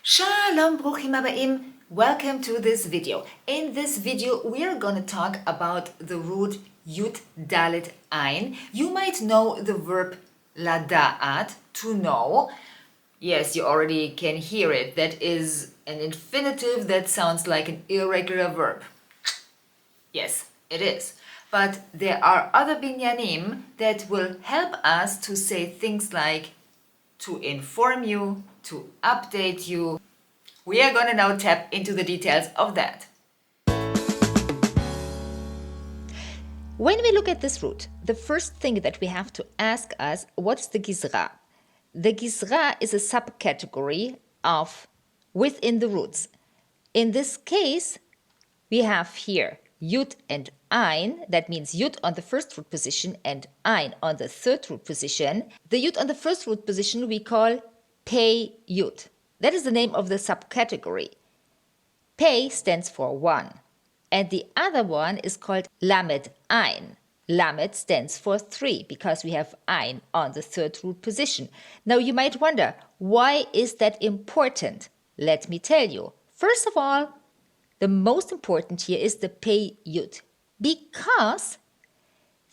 Shalom, bruchim habayim. Welcome to this video. In this video, we are going to talk about the root yud dalet ein. You might know the verb לדעת, to know. Yes, you already can hear it. That is an infinitive that sounds like an irregular verb. Yes, it is. But there are other binyanim that will help us to say things like to inform you, to update you. We are going to now tap into the details of that. When we look at this root, the first thing that we have to ask us, what's the gizra? The gizra is a subcategory of within the roots. In this case, we have here yud and ein. That means yud on the first root position and ein on the third root position. The yud on the first root position we call pei yud. That is the name of the subcategory. Pei stands for one. And the other one is called lamed ein. Lamed stands for 3 because we have ein on the third root position. Now you might wonder, why is that important? Let me tell you. First of all, the most important here is the pei yud, because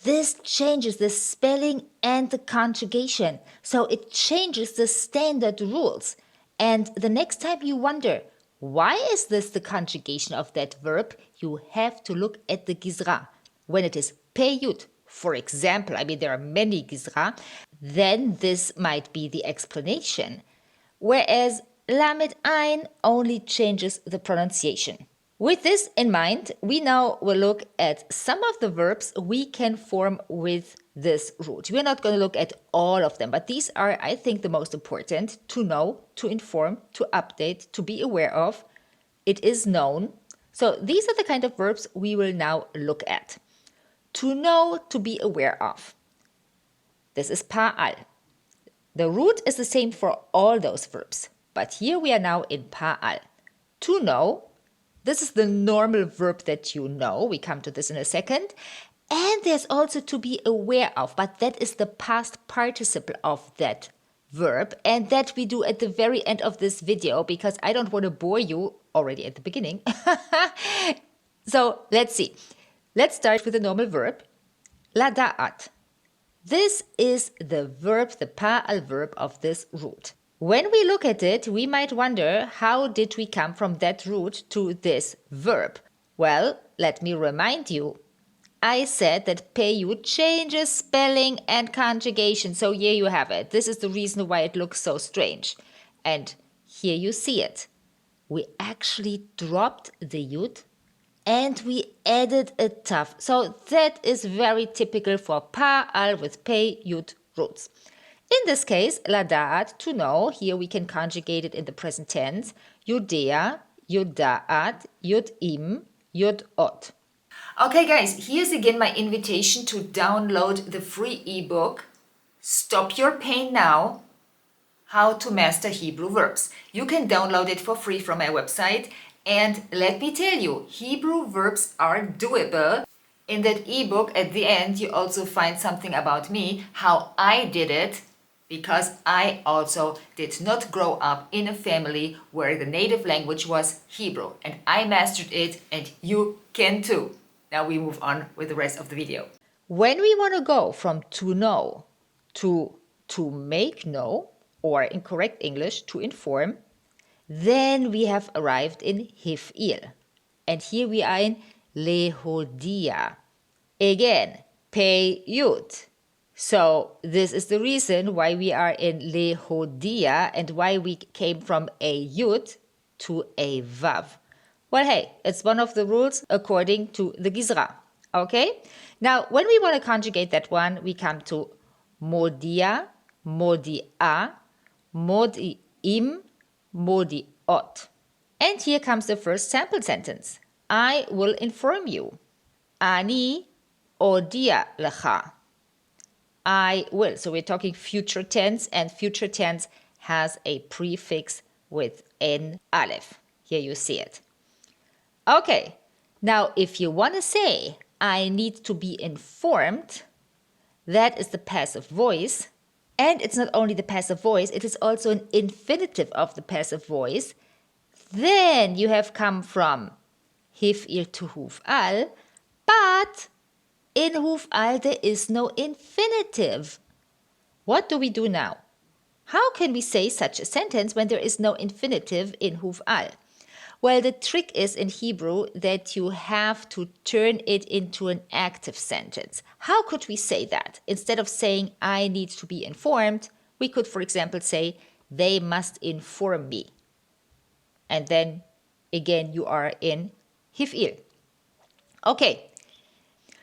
this changes the spelling and the conjugation. So it changes the standard rules. And the next time you wonder, why is this the conjugation of that verb? You have to look at the gizra. When it is pei yud, for example, there are many gizra, then this might be the explanation. Whereas lamed ein only changes the pronunciation. With this in mind, we now will look at some of the verbs we can form with this root. We're not going to look at all of them, but these are, I think, the most important to know, to inform, to update, to be aware of. It is known. So these are the kind of verbs we will now look at. To know, to be aware of. This is pa'al. The root is the same for all those verbs, but here we are now in pa'al. To know. This is the normal verb that you know. We come to this in a second. And there's also to be aware of, but that is the past participle of that verb. And that we do at the very end of this video because I don't want to bore you already at the beginning. So let's see. Let's start with the normal verb, לדעת. This is the verb, the pa'al verb of this root. When we look at it, we might wonder, how did we come from that root to this verb? Well, let me remind you. I said that pei yud changes spelling and conjugation. So here you have it. This is the reason why it looks so strange. And here you see it. We actually dropped the yud and we added a taf. So that is very typical for pa'al with pei yud roots. In this case, לדעת, to know, here we can conjugate it in the present tense, יודע, יודעת, יודעים, יודעות. Okay guys, here's again my invitation to download the free ebook, Stop Your Pain Now, How to Master Hebrew Verbs. You can download it for free from my website. And let me tell you, Hebrew verbs are doable. In that ebook, at the end, you also find something about me, how I did it, because I also did not grow up in a family where the native language was Hebrew. And I mastered it, and you can too. Now we move on with the rest of the video. When we want to go from to know to make know, or in correct English, to inform, then we have arrived in hif'il. And here we are in lehodia. Again, pei yud. So this is the reason why we are in lehodia and why we came from a yud to a vav. Well, hey, it's one of the rules according to the gizra. Okay? Now, when we want to conjugate that one, we come to modia, modia, modi'im, modi'ot. And here comes the first sample sentence. I will inform you. Ani odia lecha. I will. So we're talking future tense, and future tense has a prefix with n aleph. Here you see it. Okay, now if you want to say I need to be informed, that is the passive voice. And it's not only the passive voice, it is also an infinitive of the passive voice. Then you have come from hif'il to huf'al, but in huf'al there is no infinitive. What do we do now? How can we say such a sentence when there is no infinitive in huf'al? Well, the trick is in Hebrew that you have to turn it into an active sentence. How could we say that? Instead of saying, I need to be informed, we could, for example, say, they must inform me. And then, again, you are in hif'il. Okay,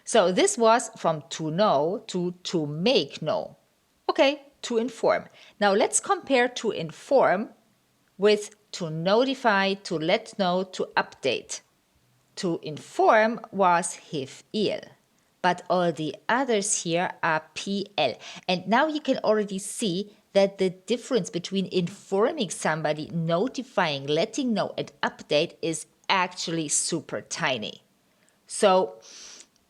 so this was from to know to make know. Okay, to inform. Now let's compare to inform with to notify, to let know, to update. To inform was hif'il, but all the others here are PL. And now you can already see that the difference between informing somebody, notifying, letting know, and update is actually super tiny. So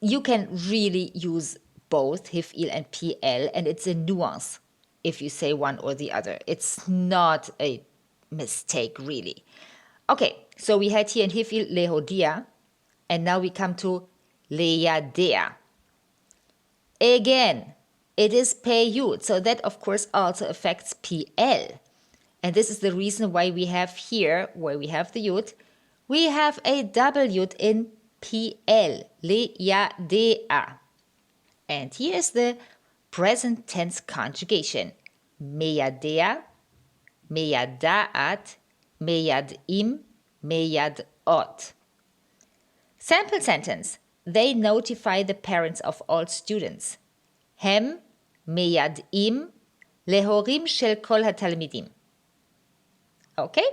you can really use both hif'il and PL, and it's a nuance if you say one or the other. It's not a mistake, really. Okay, so we had here in hif'il lehodia, and now we come to leyadea. Again, it is peyud, so that of course also affects PL. And this is the reason why we have here, where we have the yud, we have a double yud in PL, leyadea. And here is the present tense conjugation. Meyadea, meyadaat, meyadim, meyadot. Sample sentence. They notify the parents of all students. Hem meyadim lehorim shel kol hatalmidim. Okay?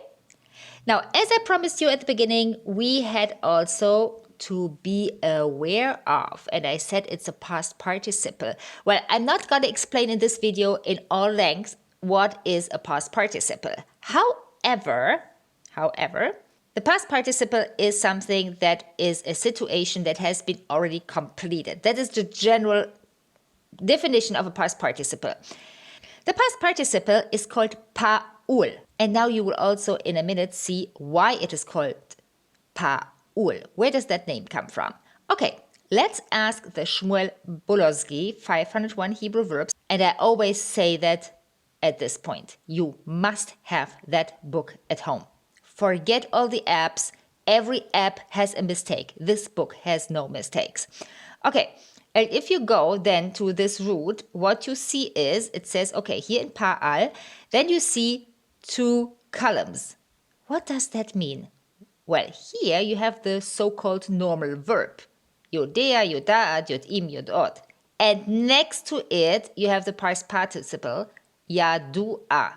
Now, as I promised you at the beginning, we had also to be aware of, and I said it's a past participle. Well, I'm not going to explain in this video in all length what is a past participle. However, the past participle is something that is a situation that has been already completed. That is the general definition of a past participle. The past participle is called pa'ul. And now you will also in a minute see why it is called pa'ul. Where does that name come from? Okay, let's ask the Shmuel Bolosky 501 Hebrew verbs. And I always say that at this point, you must have that book at home. Forget all the apps. Every app has a mistake. This book has no mistakes. Okay, and if you go then to this root, what you see is, it says, okay, here in Pa'al, then you see 2 columns. What does that mean? Well, here you have the so-called normal verb. Yodea, yoda'at, yod'im, yod'ot. And next to it, you have the past participle, yadu'a.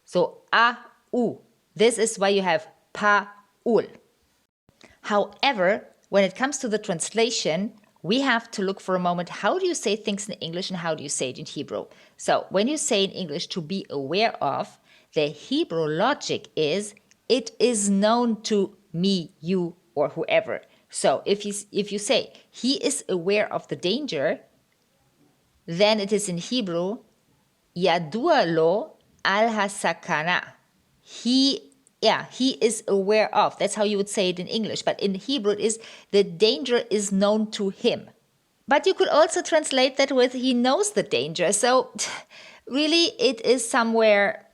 So, a'u. This is why you have pa'ul. However, when it comes to the translation, we have to look for a moment, how do you say things in English and how do you say it in Hebrew? So when you say in English to be aware of, the Hebrew logic is, it is known to me, you, or whoever. So if you say, he is aware of the danger, then it is in Hebrew, yadua lo al hasakana. He is aware of. That's how you would say it in English. But in Hebrew, it is the danger is known to him. But you could also translate that with he knows the danger. So really, it is somewhere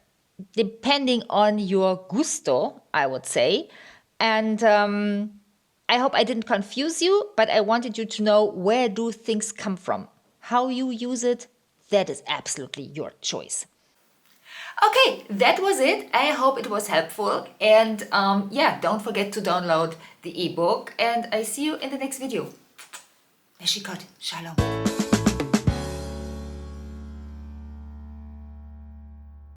depending on your gusto, I would say. And I hope I didn't confuse you, but I wanted you to know where do things come from. How you use it, that is absolutely your choice. Okay, that was it. I hope it was helpful. And yeah, don't forget to download the ebook. And I see you in the next video. Neshikot. Shalom.